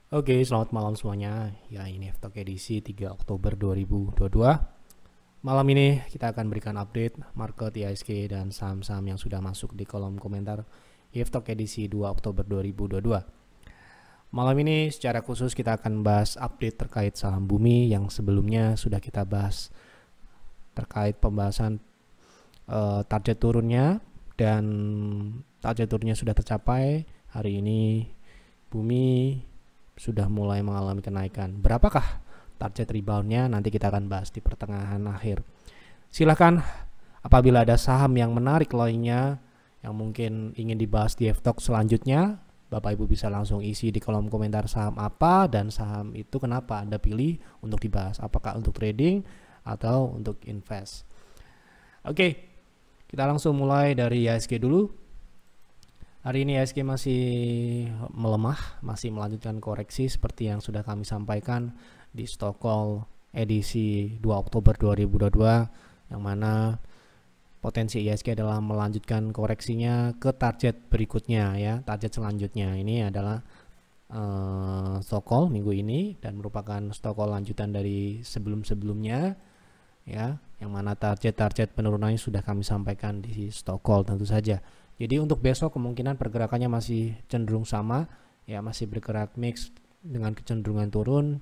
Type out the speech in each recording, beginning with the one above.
Oke, selamat malam semuanya. Ya, ini F-Talk edisi 3 Oktober 2022. Malam ini kita akan berikan update market IHSG dan saham-saham yang sudah masuk di kolom komentar F-Talk edisi 2 Oktober 2022. Malam ini secara khusus kita akan bahas update terkait saham Bumi yang sebelumnya sudah kita bahas terkait pembahasan target turunnya, dan target turunnya sudah tercapai. Hari ini Bumi sudah mulai mengalami kenaikan. Berapakah target reboundnya? Nanti kita akan bahas di pertengahan akhir. Silahkan apabila ada saham yang menarik lainnya yang mungkin ingin dibahas di F-Talk selanjutnya, Bapak Ibu bisa langsung isi di kolom komentar saham apa dan saham itu kenapa Anda pilih untuk dibahas. Apakah untuk trading atau untuk invest. Oke, kita langsung mulai dari IHSG dulu. Hari ini IHSG masih melemah, masih melanjutkan koreksi seperti yang sudah kami sampaikan di Stock Call edisi 2 Oktober 2022, yang mana potensi IHSG adalah melanjutkan koreksinya ke target berikutnya ya, target selanjutnya. Ini adalah Stock Call minggu ini dan merupakan Stock Call lanjutan dari sebelum-sebelumnya ya, yang mana target-target penurunannya sudah kami sampaikan di Stock Call tentu saja. Jadi untuk besok kemungkinan pergerakannya masih cenderung sama ya, masih bergerak mix dengan kecenderungan turun.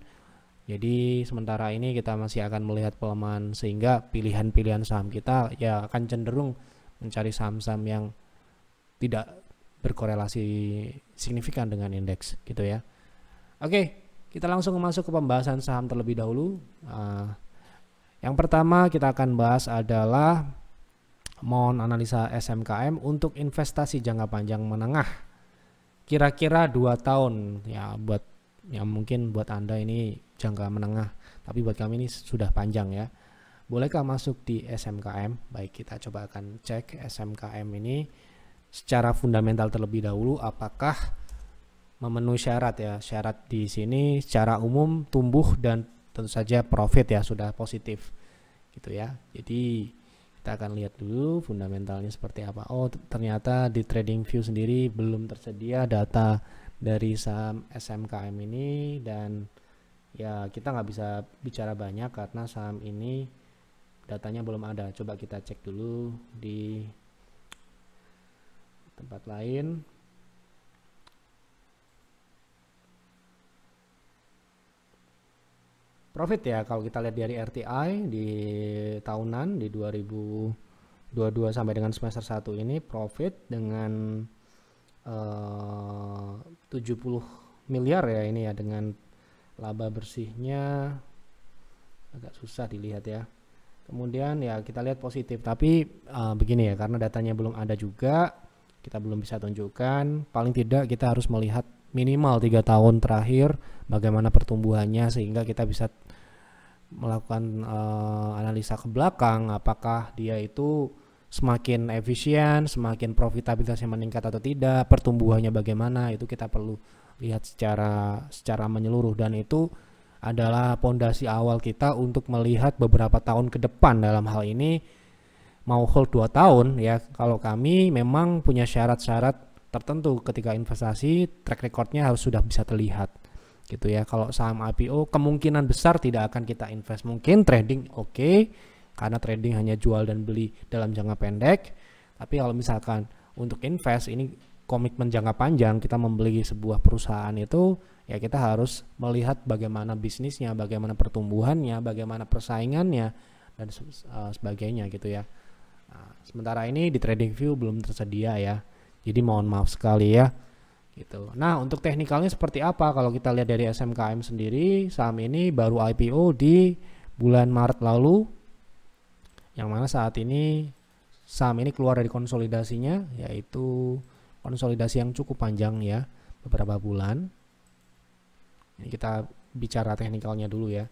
Jadi sementara ini kita masih akan melihat pelemahan, sehingga pilihan-pilihan saham kita ya akan cenderung mencari saham-saham yang tidak berkorelasi signifikan dengan indeks gitu ya. Oke, kita langsung masuk ke pembahasan saham terlebih dahulu. Yang pertama kita akan bahas adalah mohon analisa SMKM untuk investasi jangka panjang menengah. Kira-kira 2 tahun ya, buat yang mungkin buat Anda ini jangka menengah, tapi buat kami ini sudah panjang ya. Bolehkah masuk di SMKM? Baik, kita coba akan cek SMKM ini secara fundamental terlebih dahulu apakah memenuhi syarat ya. Syarat di sini secara umum tumbuh dan tentu saja profit ya sudah positif gitu ya. Jadi kita akan lihat dulu fundamentalnya seperti apa. Oh, ternyata di TradingView sendiri belum tersedia data dari saham SMKM ini, dan ya kita nggak bisa bicara banyak karena saham ini datanya belum ada. Coba kita cek dulu di tempat lain. Profit ya, kalau kita lihat dari RTI di tahunan di 2022 sampai dengan semester 1 ini profit dengan 70 miliar ya ini ya, dengan laba bersihnya agak susah dilihat ya. Kemudian ya kita lihat positif, tapi begini ya, karena datanya belum ada juga, kita belum bisa tunjukkan. Paling tidak kita harus melihat minimal 3 tahun terakhir bagaimana pertumbuhannya, sehingga kita bisa melakukan analisa ke belakang apakah dia itu semakin efisien, semakin profitabilitasnya meningkat atau tidak, pertumbuhannya bagaimana, itu kita perlu lihat secara menyeluruh, dan itu adalah pondasi awal kita untuk melihat beberapa tahun ke depan. Dalam hal ini mau hold 2 tahun ya, kalau kami memang punya syarat-syarat tertentu ketika investasi, track recordnya harus sudah bisa terlihat gitu ya. Kalau saham IPO kemungkinan besar tidak akan kita invest. Mungkin trading oke, karena trading hanya jual dan beli dalam jangka pendek. Tapi kalau misalkan untuk invest ini komitmen jangka panjang, kita membeli sebuah perusahaan itu ya kita harus melihat bagaimana bisnisnya, bagaimana pertumbuhannya, bagaimana persaingannya dan sebagainya gitu ya. Nah, sementara ini di TradingView belum tersedia ya. Jadi mohon maaf sekali ya. Gitu. Nah, untuk teknikalnya seperti apa? Kalau kita lihat dari SMKM sendiri, saham ini baru IPO di bulan Maret lalu, yang mana saat ini saham ini keluar dari konsolidasinya, yaitu konsolidasi yang cukup panjang ya, beberapa bulan. Ini kita bicara teknikalnya dulu ya.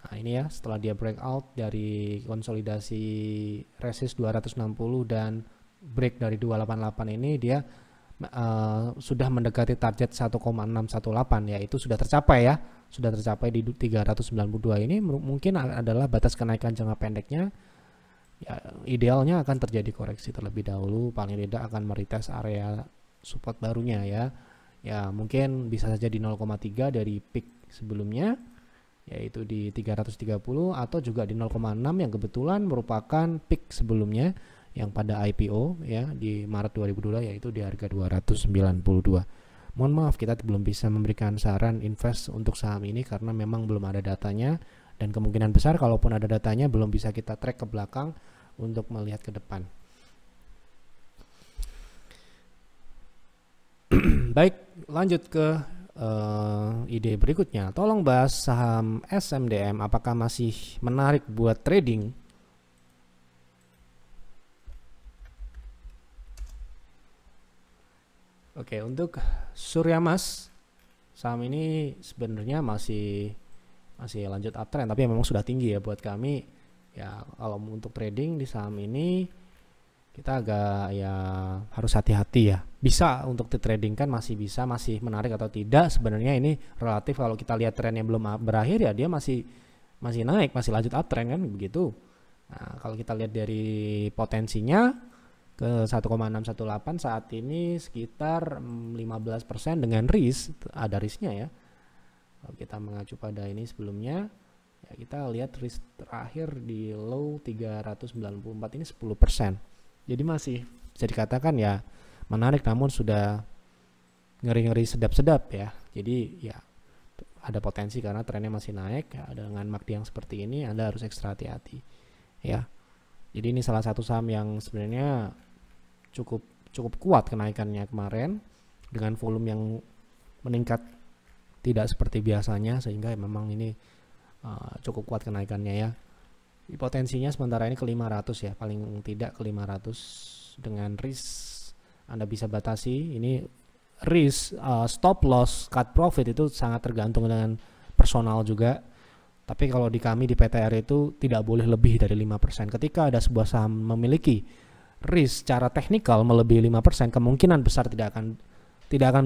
Nah, ini ya, setelah dia breakout dari konsolidasi resist 260 dan break dari 288 ini, dia sudah mendekati target 1,618 ya, itu sudah tercapai ya, sudah tercapai di 392. Ini mungkin adalah batas kenaikan jangka pendeknya ya. Idealnya akan terjadi koreksi terlebih dahulu, paling tidak akan meretest area support barunya ya, Ya mungkin bisa saja di 0,3 dari peak sebelumnya, yaitu di 330, atau juga di 0,6 yang kebetulan merupakan peak sebelumnya yang pada IPO ya di Maret 2022, yaitu di harga 292. Mohon maaf, kita belum bisa memberikan saran invest untuk saham ini karena memang belum ada datanya, dan kemungkinan besar kalaupun ada datanya belum bisa kita track ke belakang untuk melihat ke depan. Baik, lanjut ke ide berikutnya. Tolong bahas saham SMDM, apakah masih menarik buat trading? Oke, untuk Suryamas, saham ini sebenarnya masih lanjut uptrend, tapi memang sudah tinggi ya buat kami. Ya, kalau untuk trading di saham ini kita agak ya harus hati-hati ya. Bisa untuk di trading kan masih bisa, masih menarik atau tidak sebenarnya ini relatif. Kalau kita lihat trennya belum berakhir ya dia masih naik, masih lanjut uptrend kan begitu. Nah, kalau kita lihat dari potensinya ke 1,618 saat ini sekitar 15% dengan risk, ada risknya ya. Kalau kita mengacu pada ini sebelumnya, ya kita lihat risk terakhir di low 394 ini 10%. Jadi masih bisa dikatakan ya menarik, namun sudah ngeri-ngeri sedap-sedap ya. Jadi ya ada potensi karena trennya masih naik ya, dengan MACD yang seperti ini Anda harus ekstra hati-hati ya. Jadi ini salah satu saham yang sebenarnya cukup kuat kenaikannya kemarin dengan volume yang meningkat tidak seperti biasanya, sehingga memang ini cukup kuat kenaikannya ya. Potensinya sementara ini ke 500 ya, paling tidak ke 500 dengan risk Anda bisa batasi. Ini risk, stop loss, cut profit itu sangat tergantung dengan personal juga. Tapi kalau di kami di PTR itu tidak boleh lebih dari 5%. Ketika ada sebuah saham memiliki risk secara teknikal melebihi 5%, kemungkinan besar tidak akan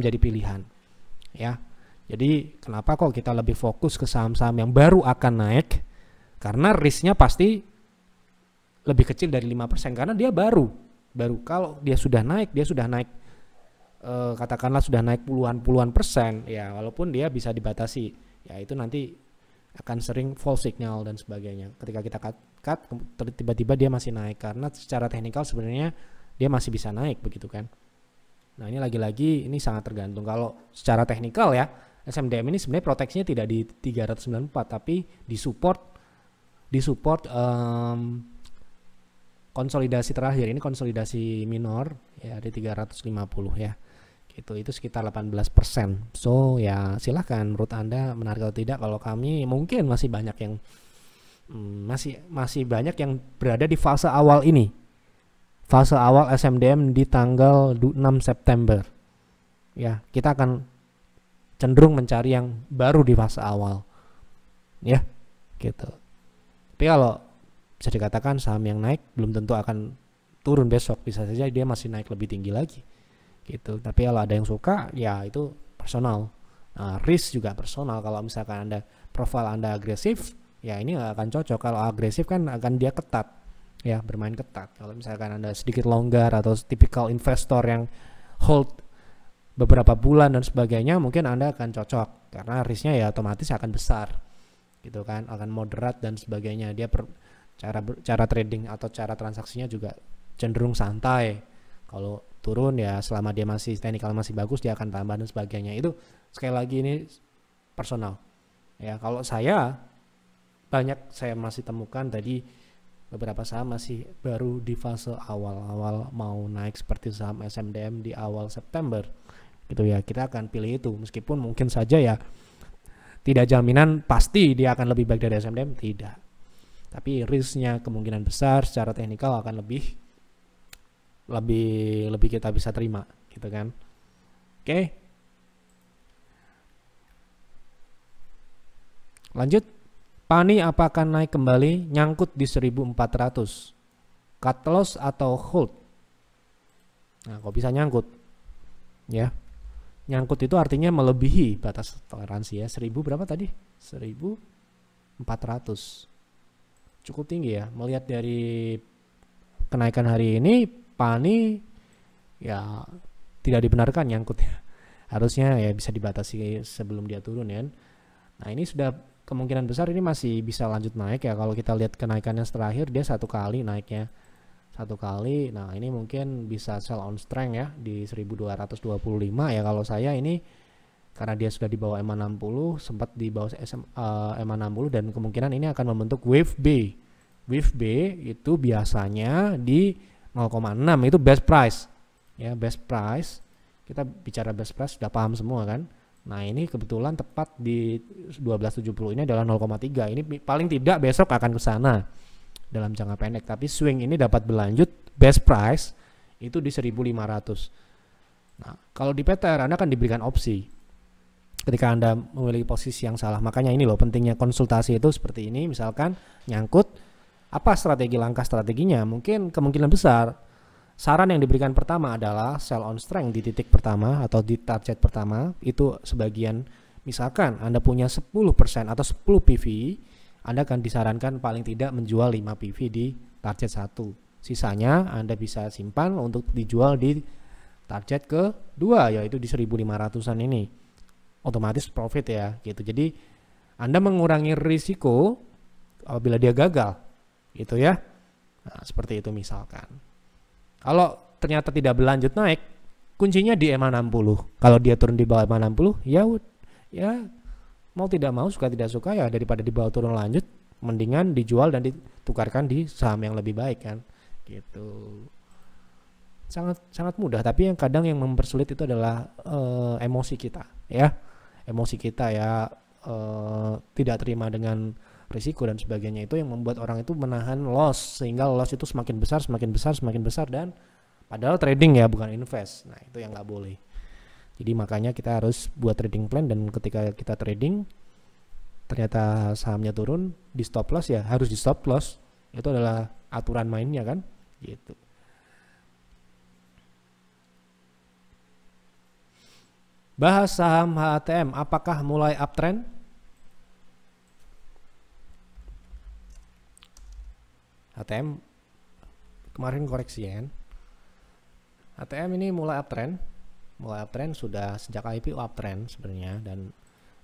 menjadi pilihan. Ya. Jadi kenapa kok kita lebih fokus ke saham-saham yang baru akan naik? Karena risknya pasti lebih kecil dari 5%, karena dia baru. Kalau dia sudah naik katakanlah sudah naik puluhan persen ya, walaupun dia bisa dibatasi ya, itu nanti akan sering false signal dan sebagainya. Ketika kita cut tiba-tiba dia masih naik, karena secara teknikal sebenarnya dia masih bisa naik begitu kan. Nah, ini lagi-lagi ini sangat tergantung. Kalau secara teknikal ya, SMDM ini sebenarnya proteksinya tidak di 394 tapi disupport konsolidasi terakhir. Ini konsolidasi minor ya di 350 ya. Itu sekitar 18%. So ya silahkan menurut Anda menarik atau tidak. Kalau kami mungkin masih banyak yang masih banyak yang berada di fase awal ini. Fase awal SMDM di tanggal 6 September. Ya, kita akan cenderung mencari yang baru di fase awal. Ya, gitu. Tapi kalau bisa dikatakan saham yang naik belum tentu akan turun besok, bisa saja dia masih naik lebih tinggi lagi gitu. Tapi kalau ada yang suka ya itu personal. Risk juga personal. Kalau misalkan profil Anda agresif ya ini gak akan cocok. Kalau agresif kan akan dia ketat ya, bermain ketat. Kalau misalkan Anda sedikit longgar atau tipikal investor yang hold beberapa bulan dan sebagainya, mungkin Anda akan cocok karena risknya ya otomatis akan besar gitu kan, akan moderat dan sebagainya. Dia cara trading atau cara transaksinya juga cenderung santai. Kalau turun ya selama dia masih teknikal masih bagus dia akan tambah dan sebagainya. Itu sekali lagi ini personal ya. Kalau saya masih temukan tadi beberapa saham masih baru di fase awal mau naik, seperti saham SMDM di awal September gitu ya. Kita akan pilih itu, meskipun mungkin saja ya tidak jaminan pasti dia akan lebih baik dari SMDM, tidak. Tapi risknya kemungkinan besar secara teknikal akan lebih kita bisa terima gitu kan. Oke. Lanjut. PANI apakah naik kembali, nyangkut di 1400? Cut loss atau hold? Nah, kok bisa nyangkut? Ya. Nyangkut itu artinya melebihi batas toleransi ya. 1000 berapa tadi? 1400. Cukup tinggi ya. Melihat dari kenaikan hari ini, PANI ya tidak dibenarkan nyangkut ya. harusnya ya bisa dibatasi sebelum dia turun ya. Nah ini sudah kemungkinan besar ini masih bisa lanjut naik ya. Kalau kita lihat kenaikannya terakhir dia satu kali naiknya, satu kali. Nah ini mungkin bisa sell on strength ya di 1225 ya. Kalau saya ini karena dia sudah di bawah MA60, sempat di bawah MA60 dan kemungkinan ini akan membentuk wave B. Wave B itu biasanya di 0,6 itu best price. Ya, best price. Kita bicara best price sudah paham semua kan? Nah, ini kebetulan tepat di 1270 ini adalah 0,3. Ini paling tidak besok akan ke sana dalam jangka pendek, tapi swing ini dapat berlanjut best price itu di 1500. Nah, kalau di PTR Anda akan diberikan opsi ketika Anda memiliki posisi yang salah. Makanya ini loh pentingnya konsultasi itu seperti ini. Misalkan nyangkut apa strategi langkah strateginya? Mungkin kemungkinan besar saran yang diberikan pertama adalah sell on strength di titik pertama atau di target pertama. Itu sebagian, misalkan Anda punya 10% atau 10 PV, Anda akan disarankan paling tidak menjual 5 PV di target 1. Sisanya Anda bisa simpan untuk dijual di target kedua, yaitu di 1500-an ini. Otomatis profit ya gitu. Jadi Anda mengurangi risiko apabila dia gagal gitu ya. Nah, seperti itu misalkan. Kalau ternyata tidak berlanjut naik, kuncinya di MA60. Kalau dia turun di bawah MA60, ya mau tidak mau, suka tidak suka ya, daripada di bawah turun lanjut, mendingan dijual dan ditukarkan di saham yang lebih baik kan. Gitu. Sangat mudah, tapi yang kadang yang mempersulit itu adalah emosi kita ya. Emosi kita ya, tidak terima dengan risiko dan sebagainya, itu yang membuat orang itu menahan loss, sehingga loss itu semakin besar dan padahal trading ya bukan invest. Nah itu yang nggak boleh. Jadi makanya kita harus buat trading plan, dan ketika kita trading ternyata sahamnya turun, di stop loss ya harus di stop loss. Itu adalah aturan mainnya kan gitu. Bahas saham HTM, apakah mulai uptrend? HTM kemarin koreksi ya. HTM ini mulai uptrend sudah sejak IPO uptrend sebenarnya, dan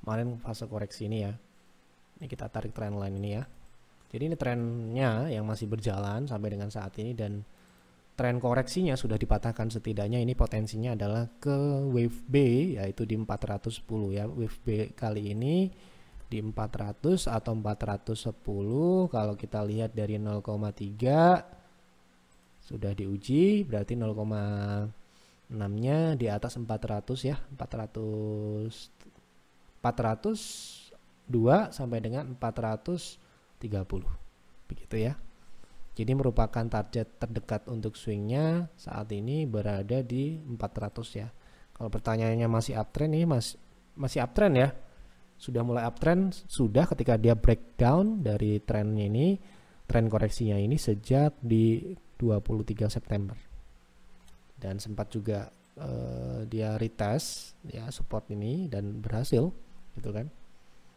kemarin fase koreksi ini ya. Ini kita tarik trendline ini ya. Jadi ini trennya yang masih berjalan sampai dengan saat ini, dan tren koreksinya sudah dipatahkan. Setidaknya ini potensinya adalah ke wave B, yaitu di 410 ya. Wave B kali ini di 400 atau 410. Kalau kita lihat dari 0,3 sudah diuji, berarti 0,6 nya di atas 400 ya. 402 sampai dengan 430 begitu ya. Jadi merupakan target terdekat untuk swingnya saat ini berada di 400 ya. Kalau pertanyaannya masih uptrend, ini masih uptrend ya. Sudah mulai uptrend sudah ketika dia breakdown dari trennya ini, tren koreksinya ini sejak di 23 September. Dan sempat juga dia retest ya support ini dan berhasil gitu kan.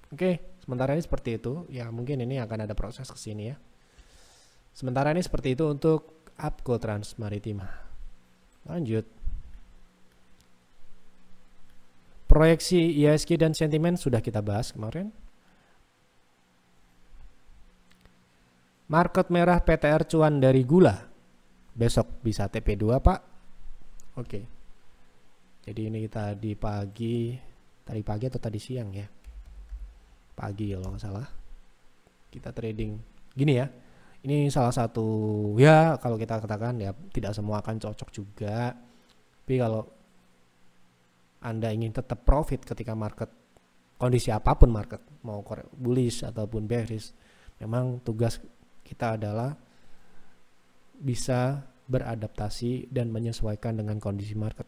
Oke, sementara ini seperti itu ya, mungkin ini akan ada proses ke sini ya. Sementara ini seperti itu untuk Apco Trans Maritima. Lanjut. Proyeksi IHSG dan sentimen sudah kita bahas kemarin. Market merah PTR cuan dari gula. Besok bisa TP2 Pak. Oke. Jadi ini kita di pagi. Tadi pagi atau tadi siang ya. Pagi kalau nggak salah. Kita trading. Gini ya. Ini salah satu ya, kalau kita katakan ya tidak semua akan cocok juga. Tapi kalau Anda ingin tetap profit ketika market, kondisi apapun market, mau bullish ataupun bearish, memang tugas kita adalah bisa beradaptasi dan menyesuaikan dengan kondisi market.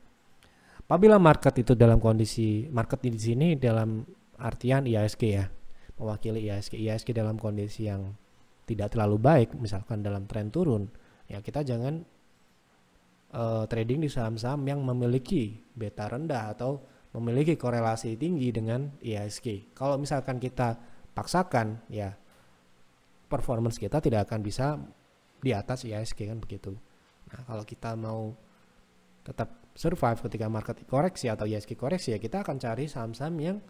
Apabila market itu dalam kondisi, market di sini dalam artian IHSG ya, mewakili IHSG. IHSG dalam kondisi yang tidak terlalu baik, misalkan dalam tren turun, ya kita jangan trading di saham-saham yang memiliki beta rendah atau memiliki korelasi tinggi dengan IHSG. Kalau misalkan kita paksakan, ya performance kita tidak akan bisa di atas IHSG kan begitu. Nah, kalau kita mau tetap survive ketika market koreksi atau IHSG koreksi, ya kita akan cari saham-saham yang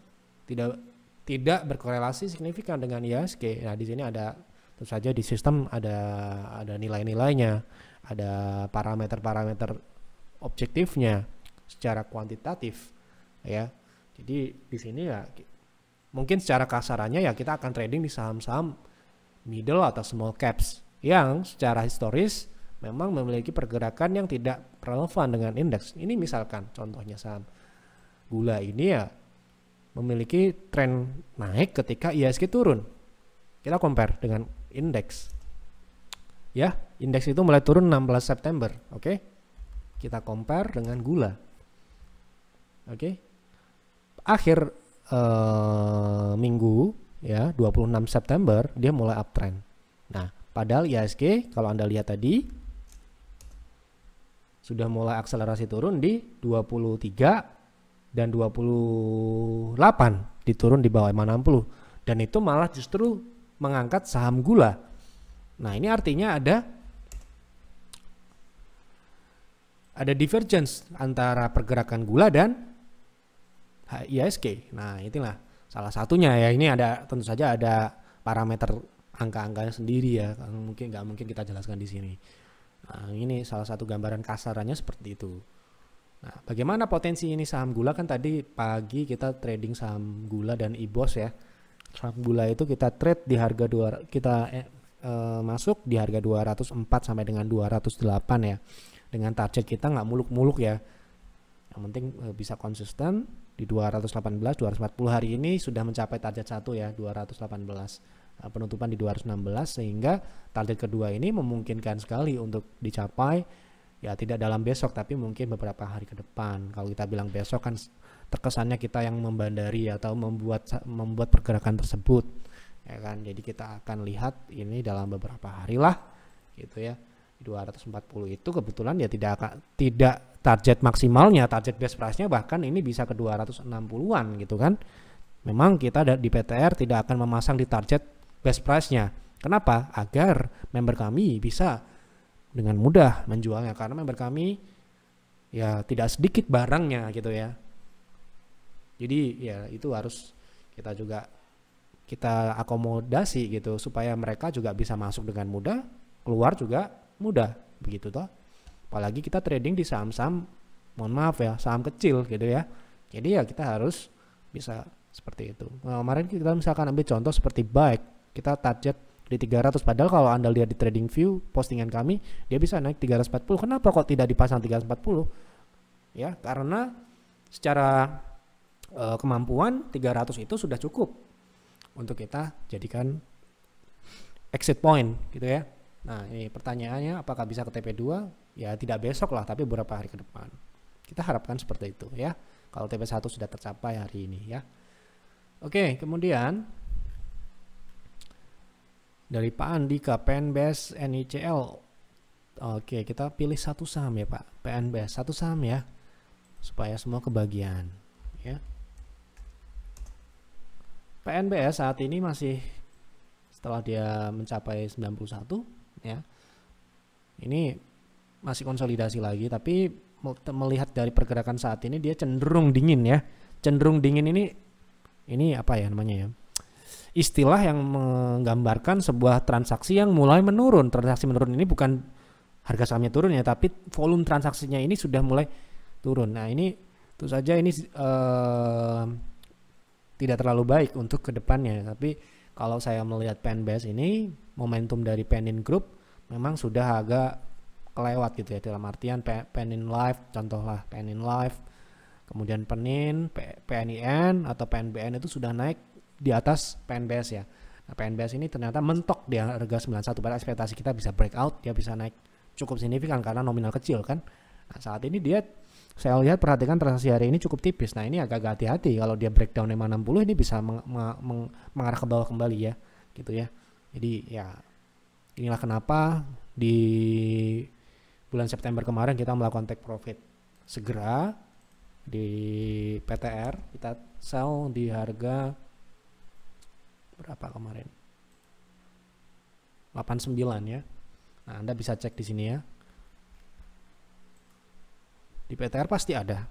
tidak berkorelasi signifikan dengan IHSG. Nah, di sini ada tentu saja di sistem ada nilai-nilainya, ada parameter-parameter objektifnya secara kuantitatif ya. Jadi di sini ya mungkin secara kasarannya ya kita akan trading di saham-saham middle atau small caps yang secara historis memang memiliki pergerakan yang tidak relevan dengan indeks. Ini misalkan contohnya saham gula ini ya memiliki tren naik ketika IHSG turun. Kita compare dengan indeks. Ya, indeks itu mulai turun 16 September, oke? Kita compare dengan gula. Oke. Akhir minggu ya, 26 September dia mulai uptrend. Nah, padahal IHSG kalau Anda lihat tadi sudah mulai akselerasi turun di 23 dan 28, diturun di bawah 60, dan itu malah justru mengangkat saham gula. Nah, ini artinya ada divergence antara pergerakan gula dan IHSG. Nah, itulah salah satunya ya. Ini ada tentu saja ada parameter angka-angkanya sendiri ya. Nggak mungkin kita jelaskan di sini. Nah, ini salah satu gambaran kasarannya seperti itu. Nah, bagaimana potensi ini saham gula? Kan tadi pagi kita trading saham gula dan IBOS ya. Saham gula itu kita trade di harga masuk di harga 204 sampai dengan 208 ya. Dengan target kita nggak muluk-muluk ya. Yang penting bisa konsisten di 218, 240 hari ini sudah mencapai target 1 ya, 218. Penutupan di 216, sehingga target kedua ini memungkinkan sekali untuk dicapai ya, tidak dalam besok tapi mungkin beberapa hari ke depan. Kalau kita bilang besok kan terkesannya kita yang membandari atau membuat pergerakan tersebut ya kan. Jadi kita akan lihat ini dalam beberapa hari lah gitu ya. 240 itu kebetulan ya tidak target maksimalnya, target best price-nya bahkan ini bisa ke 260-an gitu kan. Memang kita di PTR tidak akan memasang di target best price-nya. Kenapa? Agar member kami bisa dengan mudah menjualnya, karena member kami ya tidak sedikit barangnya gitu ya. Jadi ya itu harus kita akomodasi gitu supaya mereka juga bisa masuk dengan mudah, keluar juga mudah, begitu toh. Apalagi kita trading di saham-saham, mohon maaf ya, saham kecil gitu ya. Jadi ya kita harus bisa seperti itu. Nah, kemarin kita misalkan ambil contoh seperti Bike, kita target di 300, padahal kalau Anda lihat di TradingView postingan kami, dia bisa naik 340. Kenapa kok tidak dipasang 340? Ya, karena secara kemampuan 300 itu sudah cukup untuk kita jadikan exit point gitu ya. Nah, ini pertanyaannya apakah bisa ke TP2? Ya tidak besok lah, tapi beberapa hari ke depan. Kita harapkan seperti itu ya. Kalau TP1 sudah tercapai hari ini ya. Oke, kemudian dari Pak Andi ke PNBS NICL. Oke, kita pilih satu saham ya Pak. PNBS satu saham ya. Supaya semua kebagian ya. PNBS saat ini masih setelah dia mencapai 91 ya. Ini masih konsolidasi lagi, tapi melihat dari pergerakan saat ini dia cenderung dingin ya. Cenderung dingin ini apa ya namanya ya? Istilah yang menggambarkan sebuah transaksi yang mulai menurun. Transaksi menurun ini bukan harga sahamnya turun ya, tapi volume transaksinya ini sudah mulai turun. Nah, ini tentu saja ini tidak terlalu baik untuk kedepannya. Tapi kalau saya melihat PNBS ini, momentum dari Penin Group memang sudah agak kelewat gitu ya. Dalam artian Penin Life, contohlah Penin Life, kemudian Penin, PNIN atau PNBN itu sudah naik di atas PNBS ya. Nah, PNBS ini ternyata mentok di harga 91, pada ekspektasi kita bisa breakout, dia bisa naik cukup signifikan karena nominal kecil kan. Nah, saat ini dia, saya lihat perhatikan transaksi hari ini cukup tipis. Nah, ini agak hati-hati kalau dia breakdown 560 ini bisa mengarah ke bawah kembali ya, gitu ya. Jadi ya inilah kenapa di bulan September kemarin kita melakukan take profit segera di PTR. Kita sell di harga berapa kemarin? 89 ya. Nah, Anda bisa cek di sini ya. Di PTR pasti ada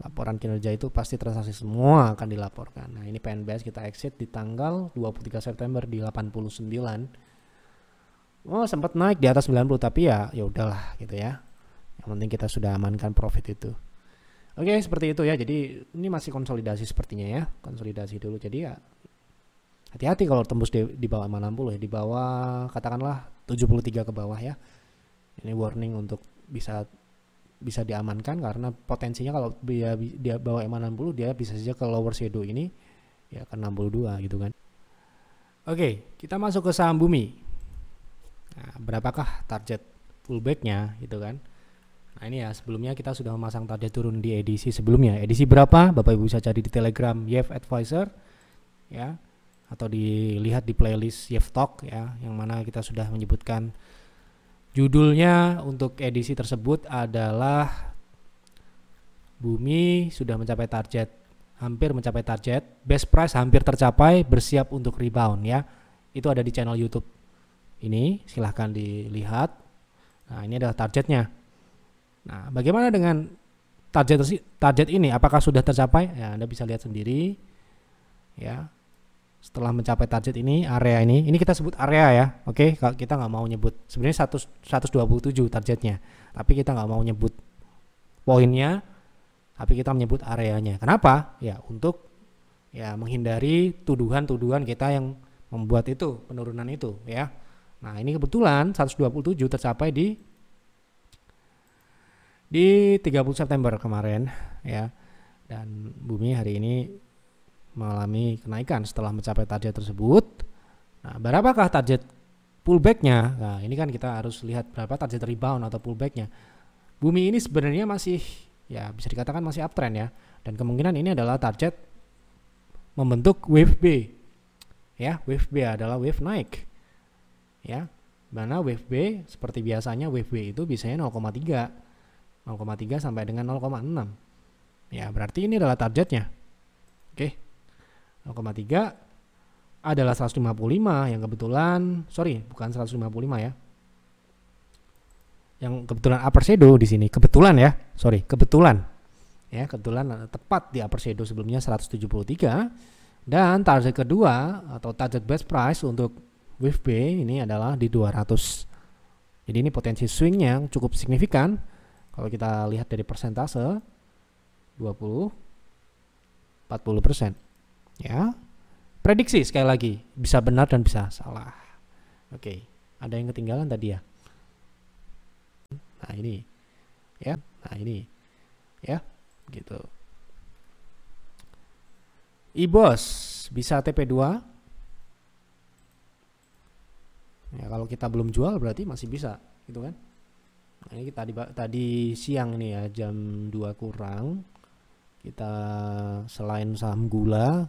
laporan kinerja, itu pasti transaksi semua akan dilaporkan. Nah ini PNBS kita exit di tanggal 23 September di 89. Oh sempat naik di atas 90, tapi ya udahlah gitu ya. Yang penting kita sudah amankan profit itu. Oke, seperti itu ya. Jadi ini masih konsolidasi sepertinya ya, konsolidasi dulu. Jadi ya hati-hati kalau tembus di bawah 60 ya, di bawah katakanlah 73 ke bawah ya. Ini warning untuk bisa diamankan, karena potensinya kalau dia bawah 60 dia bisa saja ke lower shadow ini ya ke 62 gitu kan. Oke, kita masuk ke saham Bumi. Nah, berapakah target pullback-nya gitu kan? Nah ini ya, sebelumnya kita sudah memasang target turun di edisi sebelumnya. Edisi berapa? Bapak Ibu bisa cari di Telegram Yev Advisor ya, atau dilihat di playlist Yev Talk ya, yang mana kita sudah menyebutkan judulnya untuk edisi tersebut adalah Bumi sudah mencapai target, hampir mencapai target, best price hampir tercapai, bersiap untuk rebound ya. Itu ada di channel YouTube ini, silahkan dilihat. Nah ini adalah targetnya. Nah bagaimana dengan target ini, apakah sudah tercapai? Ya Anda bisa lihat sendiri ya. Setelah mencapai target ini, area ini kita sebut area ya. Oke, kita nggak mau nyebut, sebenarnya 127 targetnya, tapi kita nggak mau nyebut poinnya, tapi kita menyebut areanya. Kenapa? Ya untuk ya menghindari tuduhan-tuduhan kita yang membuat itu penurunan itu ya. Nah ini kebetulan 127 tercapai di 30 September kemarin ya, dan Bumi hari ini mengalami kenaikan setelah mencapai target tersebut. Nah berapakah target pullbacknya? Nah ini kan kita harus lihat berapa target rebound atau pullbacknya. Bumi ini sebenarnya masih ya bisa dikatakan masih uptrend ya, dan kemungkinan ini adalah target membentuk wave B ya. Wave B adalah wave naik ya, mana wave B seperti biasanya wave B itu biasanya 0,3 sampai dengan 0,6 ya, berarti ini adalah targetnya. Oke, 0,3 adalah 155 yang kebetulan, bukan 155 ya, yang kebetulan upper shadow di sini, kebetulan tepat di upper shadow sebelumnya 173, dan target kedua atau target best price untuk wave B ini adalah di 200. Jadi ini potensi swingnya yang cukup signifikan kalau kita lihat dari persentase 20-40% ya. Prediksi sekali lagi bisa benar dan bisa salah. Oke, ada yang ketinggalan tadi ya. Nah ini ya gitu. IBOS bisa TP2 ya, kalau kita belum jual berarti masih bisa gitu kan. Nah ini tadi siang ini ya, jam 2 kurang, kita selain saham gula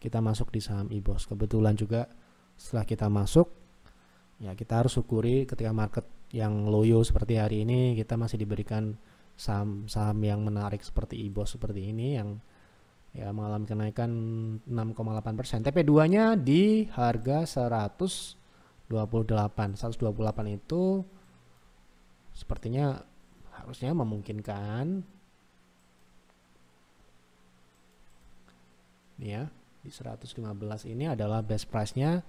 kita masuk di saham IBOS. Kebetulan juga setelah kita masuk ya, kita harus syukuri ketika market yang loyo seperti hari ini, kita masih diberikan saham-saham yang menarik seperti IBOS seperti ini yang ya mengalami kenaikan 6,8%. TP2 nya di harga 128 itu sepertinya harusnya memungkinkan ya. Di 115 ini adalah best price-nya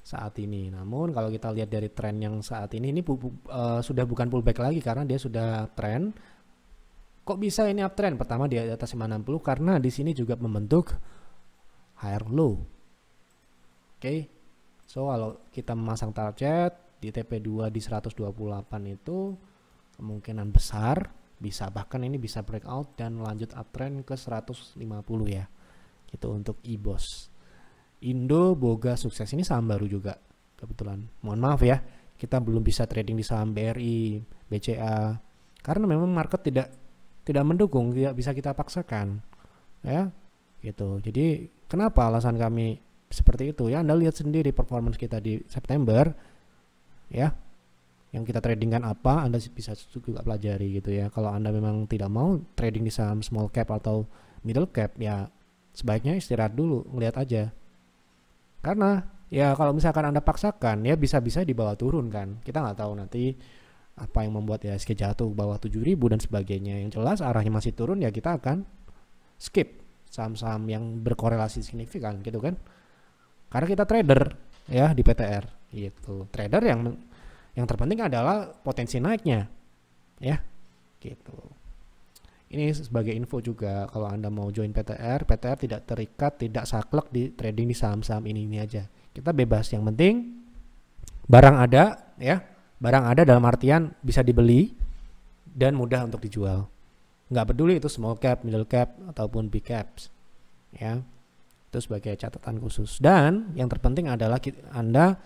saat ini. Namun kalau kita lihat dari tren yang saat ini sudah bukan pullback lagi, karena dia sudah tren. Kok bisa ini uptrend? Pertama di atas 560, karena di sini juga membentuk higher low. Oke. So kalau kita memasang target di TP2 di 128 itu kemungkinan besar bisa, bahkan ini bisa breakout dan lanjut uptrend ke 150 ya. Gitu untuk IBOS. Indo Boga Sukses ini saham baru juga kebetulan. Mohon maaf ya, kita belum bisa trading di saham BRI, BCA karena memang market tidak mendukung, tidak bisa kita paksakan. Ya. Gitu. Jadi kenapa alasan kami seperti itu ya? Anda lihat sendiri performance kita di September ya. Yang kita tradingkan apa, Anda bisa juga pelajari gitu ya. Kalau Anda memang tidak mau trading di saham small cap atau middle cap ya, sebaiknya istirahat dulu, ngelihat aja. Karena ya kalau misalkan Anda paksakan ya bisa-bisa dibawa turun kan. Kita nggak tahu nanti apa yang membuat IHSG jatuh ke bawah 7.000 dan sebagainya. Yang jelas arahnya masih turun, ya kita akan skip saham-saham yang berkorelasi signifikan gitu kan. Karena kita trader ya di PTR gitu. Trader yang terpenting adalah potensi naiknya ya gitu. Ini sebagai info juga, kalau Anda mau join PTR tidak terikat, tidak saklek di trading di saham-saham ini aja. Kita bebas, yang penting barang ada ya. Barang ada dalam artian bisa dibeli dan mudah untuk dijual. Nggak peduli itu small cap, middle cap, ataupun big caps. Ya, itu sebagai catatan khusus. Dan yang terpenting adalah Anda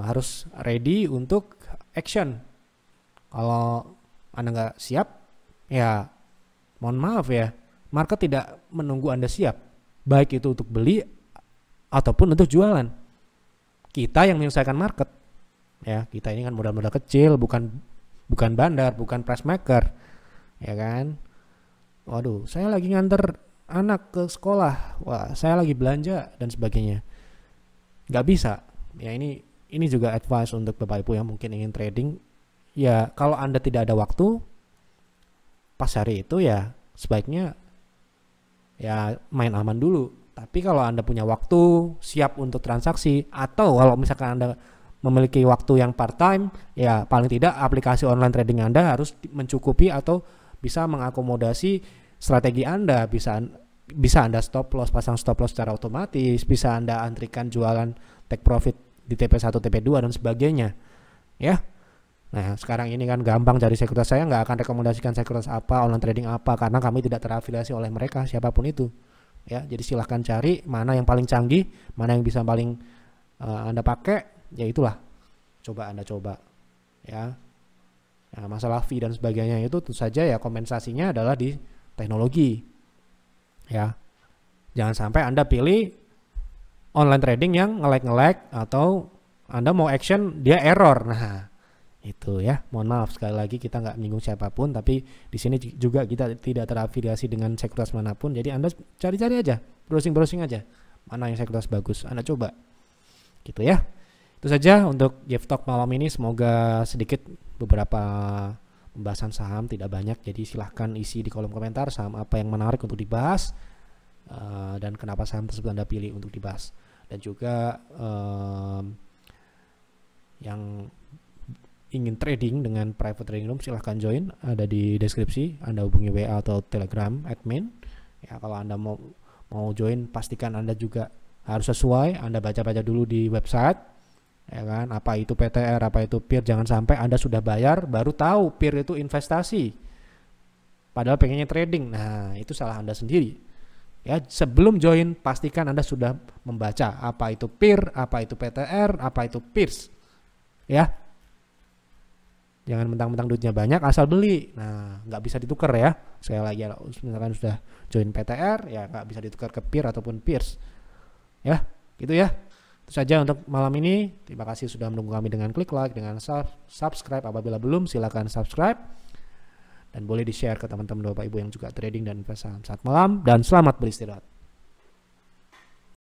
harus ready untuk action. Kalau Anda nggak siap, ya mohon maaf ya, market tidak menunggu Anda siap. Baik itu untuk beli ataupun untuk jualan. Kita yang menyelesaikan market. Ya, kita ini kan modal-modal kecil, bukan bandar, bukan price maker, ya kan. Waduh, saya lagi nganter anak ke sekolah, wah saya lagi belanja dan sebagainya. Nggak bisa. Ya ini juga advice untuk Bapak Ibu yang mungkin ingin trading. Ya kalau Anda tidak ada waktu pas hari itu, ya sebaiknya ya main aman dulu. Tapi kalau Anda punya waktu, siap untuk transaksi, atau kalau misalkan Anda memiliki waktu yang part time, ya paling tidak aplikasi online trading Anda harus mencukupi atau bisa mengakomodasi strategi Anda. Bisa Anda stop loss, pasang stop loss secara otomatis, bisa Anda antrikan jualan take profit di TP1, TP2 dan sebagainya. Ya. Nah, sekarang ini kan gampang cari sekuritas. Saya nggak akan rekomendasikan sekuritas apa, online trading apa, karena kami tidak terafiliasi oleh mereka siapapun itu. Ya, jadi silahkan cari mana yang paling canggih, mana yang bisa paling Anda pakai. Ya itulah, Anda coba ya. Nah, masalah fee dan sebagainya itu tentu saja ya kompensasinya adalah di teknologi ya. Jangan sampai Anda pilih online trading yang nge-lag atau Anda mau action dia error. Nah itu ya, mohon maaf sekali lagi, kita nggak menyinggung siapapun, tapi di sini juga kita tidak terafiliasi dengan sekuritas manapun. Jadi Anda cari-cari aja, browsing aja mana yang sekuritas bagus, Anda coba gitu ya. Itu saja untuk Jeff Talk malam ini. Semoga sedikit beberapa pembahasan saham, tidak banyak. Jadi silahkan isi di kolom komentar saham apa yang menarik untuk dibahas dan kenapa saham tersebut Anda pilih untuk dibahas. Dan juga yang ingin trading dengan private trading room, silahkan join, ada di deskripsi. Anda hubungi WA atau Telegram admin. Ya, kalau Anda mau join, pastikan Anda juga harus sesuai. Anda baca-baca dulu di website. Ya kan, apa itu PTR, apa itu PIR. Jangan sampai Anda sudah bayar baru tahu PIR itu investasi, padahal pengennya trading. Nah itu salah Anda sendiri ya. Sebelum join, pastikan Anda sudah membaca apa itu PIR, apa itu PTR, apa itu PIRS ya. Jangan mentang-mentang duitnya banyak asal beli. Nah nggak bisa ditukar ya. Saya lagi misalkan sudah join PTR, ya nggak bisa ditukar ke PIR ataupun PIRS ya. Gitu ya. Itu saja untuk malam ini. Terima kasih sudah mendukung kami dengan klik like, dengan subscribe. Apabila belum, silakan subscribe. Dan boleh di-share ke teman-teman Bapak Ibu yang juga trading dan investasi. Selamat malam dan selamat beristirahat.